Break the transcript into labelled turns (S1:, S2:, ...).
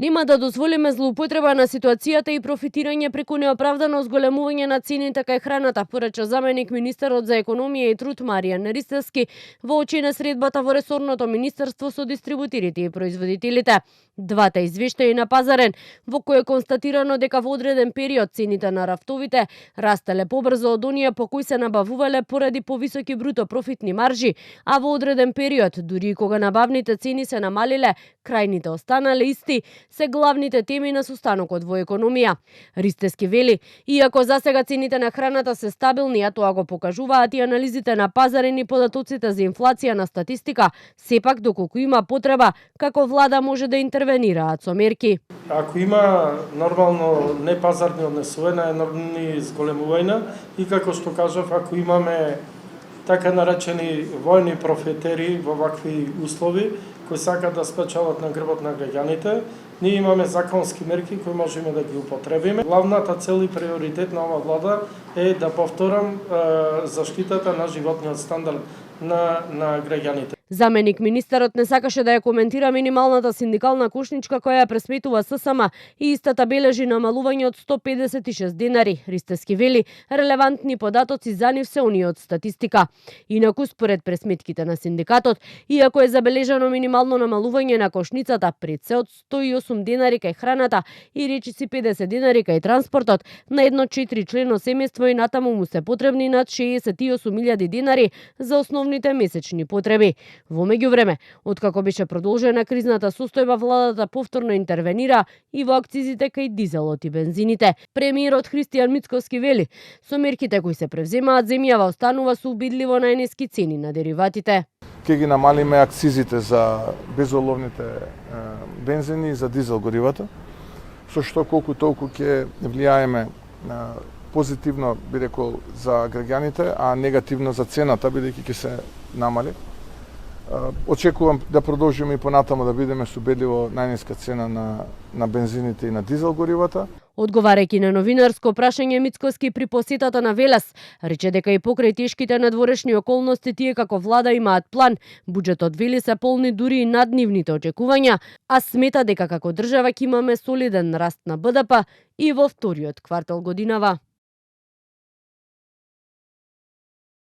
S1: Нема да дозволиме злоупотреба на ситуацијата и профитирање преку неоправдано зголемување на цените кај храната, порача заменик министерот за економија и труд Маријан Ристевски во очи на средбата во ресорното министерство со дистрибутерите и производителите. Двата извештаи на Пазарен, во кој е констатирано дека во одреден период цените на рафтовите растеле побрзо од оние по кои се набавувале поради повисоки бруто профитни маржи, а во одреден период, дури и кога набавните цени се намалиле, крајните останале исти, се главните теми на состанокот во економија. Ристевски вели, иако засега цените на храната се стабилни, а тоа го покажуваат и анализите на Пазарен и податоците за инфлација на статистика, сепак доколку има потреба, како влада може да интервенираат со мерки.
S2: Ако има нормално непазарни однесувања, енормни зголемувања и како што кажав, ако имаме така наречени војни профитери во вакви услови, кои сакаат да спечелат на грбот на граѓаните, ние имаме законски мерки кои можеме да ги употребиме. Главната цел и приоритет на ова влада е да повторам заштитата на животниот стандард на граѓаните.
S1: Заменик министерот не сакаше да ја коментира минималната синдикална кошничка која ја пресметува ССМ и истата бележи намалување од 156 денари. Ристевски вели, релевантни податоци за нив се оние од статистика. Инаку според пресметките на синдикатот, иако е забележано минимално намалување на кошницата пред се од 108 денари кај храната и речиси 50 денари кај транспортот, на едно 4-члено семејство и натаму му се потребни над 68.000 денари за основните месечни потреби. Во меѓувреме, откако беше продолжена кризната состојба, владата повторно интервенира и во акцизите кај дизелот и бензините. Премиерот Христијан Мицкоски вели, со мерките кои се превземаат, земјава останува со убедливо најниски цени на дериватите.
S3: Ќе ги намалиме акцизите за безоловните бензини и за дизел горивата, со што колку толку ќе влијаеме позитивно, би рекол, за граѓаните, а негативно за цената, бидејќи ќе се намали. Очекувам да продолжиме и понатаму да бидеме со убедливо најниска цена на бензините и на дизел горивата.
S1: Одговарајќи на новинарско прашање, Мицкоски при посетата на Велес рече дека и покрај тешките надворешни околности тие како влада имаат план. Буџетот вели се полни дури и над нивните очекувања, а смета дека како држава ќе имаме солиден раст на БДП и во вториот квартал годинава.